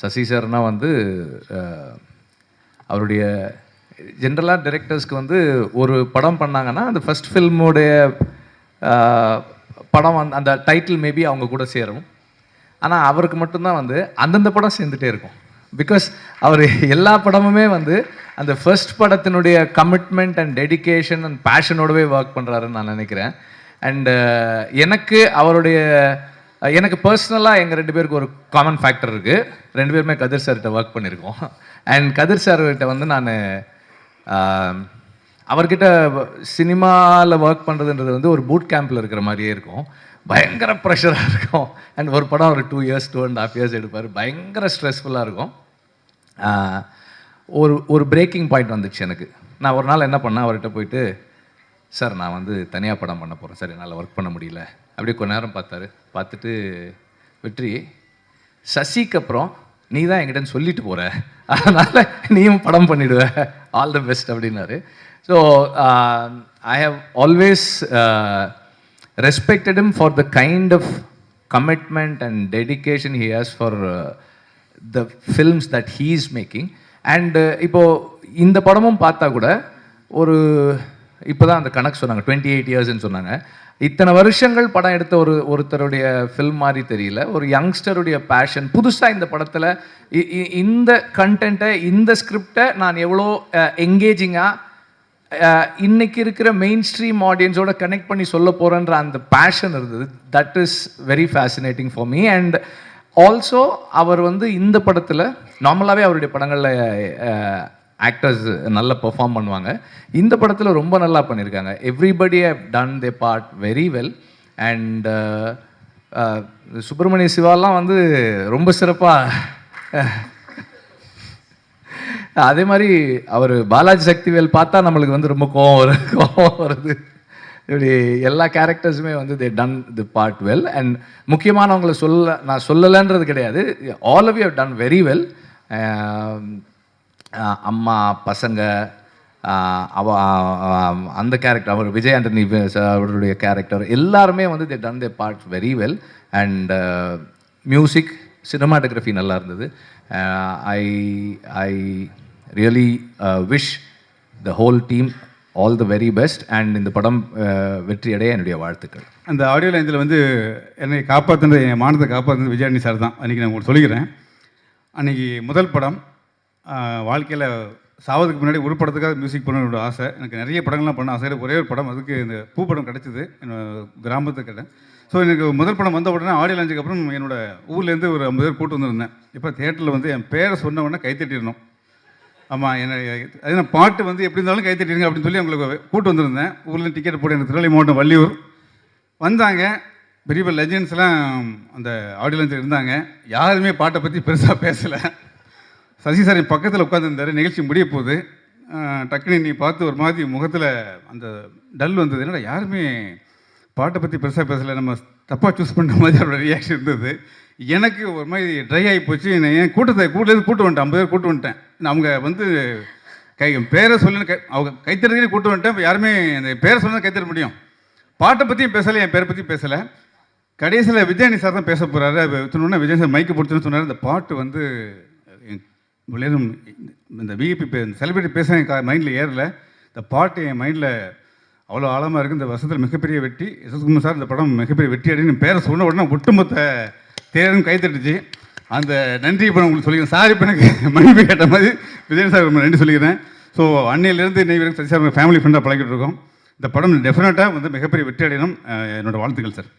சசி சார்னா வந்து அவருடைய ஜென்ரலாக டைரக்டர்ஸ்க்கு வந்து ஒரு படம் பண்ணாங்கன்னா அந்த ஃபஸ்ட் ஃபில்மோடைய படம் அந்த டைட்டில் மேபி அவங்க கூட சேரும். ஆனால் அவருக்கு மட்டும்தான் வந்து அந்தந்த படம் சேர்ந்துட்டே இருக்கும். பிகாஸ் அவர் எல்லா படமுமே வந்து அந்த ஃபர்ஸ்ட் படத்தினுடைய கமிட்மெண்ட் அண்ட் டெடிக்கேஷன் அண்ட் பேஷனோடவே ஒர்க் பண்ணுறாருன்னு நான் நினைக்கிறேன். அண்டு எனக்கு பர்சனலாக எங்கள் 2 பேருக்கு ஒரு காமன் ஃபேக்டர் இருக்குது. 2 பேருமே கதிர் சார்கிட்ட ஒர்க் பண்ணியிருக்கோம். அண்ட் கதிர் சார்கிட்ட வந்து நான் அவர்கிட்ட சினிமாவில் ஒர்க் பண்ணுறதுன்றது வந்து ஒரு பூட் கேம்பில் இருக்கிற மாதிரியே இருக்கும். பயங்கர ப்ரெஷராக இருக்கும். அண்ட் ஒரு படம் ஒரு 2 இயர்ஸ் 2.5 இயர்ஸ் எடுப்பார். பயங்கர ஸ்ட்ரெஸ்ஃபுல்லாக இருக்கும். ஒரு பிரேக்கிங் பாயிண்ட் வந்துச்சு எனக்கு. நான் ஒரு நாள் என்ன பண்ணேன், அவர்கிட்ட போயிட்டு, சார் நான் வந்து தனியாக படம் பண்ண போகிறேன் சார், என்னால் ஒர்க் பண்ண முடியல. அப்படியே கொஞ்ச நேரம் பார்த்துட்டு வெற்றி, சசிக்கு அப்புறம் நீ தான் என்கிட்ட சொல்லிட்டு போகிற, அதனால் நீயும் படம் பண்ணிவிடுவ, ஆல் தி பெஸ்ட் அப்படின்னாரு. So I have always respected him for the kind of commitment and dedication he has for the films that he is making. And இப்போது இந்த படமும் பார்த்தா கூட ஒரு இப்போ தான் அந்த கணக்கு சொன்னாங்க 28 இயர்ஸ்ன்னு சொன்னாங்க. இத்தனை வருஷங்கள் படம் எடுத்த ஒருத்தருடைய ஃபில்ம் மாதிரி தெரியல. ஒரு யங்ஸ்டருடைய பேஷன் புதுசாக இந்த படத்தில் இந்த கண்டென்ட்டை இந்த ஸ்கிரிப்டை நான் எவ்வளோ என்கேஜிங்காக இன்னைக்கு இருக்கிற மெயின் ஸ்ட்ரீம் ஆடியன்ஸோட கனெக்ட் பண்ணி சொல்ல போகிறேன்ற அந்த பேஷன் இருந்தது. That is very fascinating for me. And also அவர் வந்து இந்த படத்தில் நார்மலாகவே அவருடைய படங்களில் ஆக்டர்ஸ் நல்லா பெர்ஃபார்ம் பண்ணுவாங்க. இந்த படத்தில் ரொம்ப நல்லா பண்ணியிருக்காங்க. Everybody have done the part very well. And Subramaniya சிவாலாம் வந்து ரொம்ப சிறப்பாக, அதே மாதிரி அவர் பாலாஜி சக்திவேல் பார்த்தா நம்மளுக்கு வந்து ரொம்ப கோவம் வருது. இப்படி எல்லா கேரக்டர்ஸுமே வந்து they done the part well. And முக்கியமானவங்களை நான் சொல்லலைன்றது கிடையாது, all of you have done very well. அம்மா பசங்க அந்த கேரக்டர், அவர் விஜய் ஆண்டனி அவருடைய கேரக்டர் எல்லாருமே வந்து they ton the part very well. And music cinematography நல்லா இருந்தது. I really wish the whole team all the very best. and இந்த படம் வெற்றி அடைய என்னுடைய வாழ்த்துக்கள். அந்த ஆடியோ லைன்ஸில் வந்து என்னை காப்பாற்றுனது, என் மானத்தை காப்பாற்றுனது விஜயாண்டி சார் தான். அன்றைக்கி நான் உங்களுக்கு சொல்லிக்கிறேன். அன்றைக்கி முதல் படம், வாழ்க்கையில் சாவதுக்கு முன்னாடி ஒரு படத்துக்காக மியூசிக் பண்ணணுன்ற ஆசை. எனக்கு நிறைய படங்கள்லாம் பண்ண ஆசை. ஒரே ஒரு படம், அதுக்கு இந்த பூ படம் கிடச்சிது கிராமத்துக்கிட்ட. ஸோ எனக்கு முதல் படம் வந்த உடனே ஆடியோ லான்ச்சுக்கு அப்புறம் என்னோடய ஊர்லேருந்து ஒரு 50 பேர் கூட்டு வந்துருந்தேன். இப்போ தியேட்டரில் வந்து என் பேரை சொன்ன உடனே கைத்தட்டிடணும். ஆமாம், அது நான் பாட்டு வந்து எப்படி இருந்தாலும் கைத்தட்டிடுங்க அப்படின்னு சொல்லி அவங்களுக்கு கூட்டு வந்திருந்தேன். ஊரில் டிக்கெட் போட்டு எனக்கு திருநெல்வேலி மாவட்டம் வள்ளியூர் வந்தாங்க. பெரிய பெரிய லெஜெண்ட்ஸ்லாம் அந்த ஆடியோ லான்ச்சில் இருந்தாங்க. யாருமே பாட்டை பற்றி பெருசாக பேசலை. சசி சார் என் பக்கத்தில் உட்காந்துருந்தார். நிகழ்ச்சி முடிய போகுது. டக்குனு நீ பார்த்து ஒரு மாதிரி முகத்தில் அந்த டல் வந்தது. என்னடா யாருமே பாட்டை பற்றி பெருசாக பேசலை, நம்ம தப்பாக சூஸ் பண்ணுற மாதிரி அவரோட ரியாக்ஷன் இருந்தது. எனக்கு ஒரு மாதிரி ட்ரை ஆகி போச்சு. நான் ஏன் கூட்டத்துலேருந்து கூட்டு வந்துட்டேன், 50 பேர் கூட்டு வந்துட்டேன். அவங்க வந்து பேரை சொல்லி அவங்க கைத்தறதுலேயே கூட்டு வந்துட்டேன். இப்போ யாருமே அந்த பேரை சொன்னால் கைத்தற முடியும். பாட்டை பற்றியும் பேசலை, என் பேரை பற்றியும் பேசலை. கடைசியில் விஜயானி சார் தான் பேச போகிறாரு. சொன்னோன்னா விஜய் சார் மைக்கு பிடிச்சுன்னு சொன்னார். இந்த பாட்டு வந்து விளையாடும் இந்த விஐபி செலிபிரிட்டி பேச என் மைண்டில் ஏறலை. இந்த பாட்டு என் மைண்டில் அவ்வளோ ஆழமாக இருக்குது. இந்த வருஷத்தில் மிகப்பெரிய வெற்றி எஸ்.எஸ். குமார் சார். இந்த படம் மிகப்பெரிய வெற்றி அடைன்னு பேரை சொன்ன உடனே ஒட்டுமொத்த தேரும் கைத்தட்டுச்சு. அந்த நன்றி இப்போ உங்களுக்கு சொல்லிக்கிறேன். சார் இப்போ எனக்கு மன்னிப்பு கேட்ட மாதிரி விஜய் சார் ரொம்ப நன்றி சொல்லிக்கிறேன். ஸோ அன்னையிலேருந்து இன்னைக்கு வரைக்கும் சசி சார் ஃபேமிலி ஃப்ரெண்டாக பழகிட்டு இருக்கோம். இந்த படம் டெஃபினட்டாக வந்து மிகப்பெரிய வெற்றி அடையணும். என்னோடய வாழ்த்துக்கள் சார்.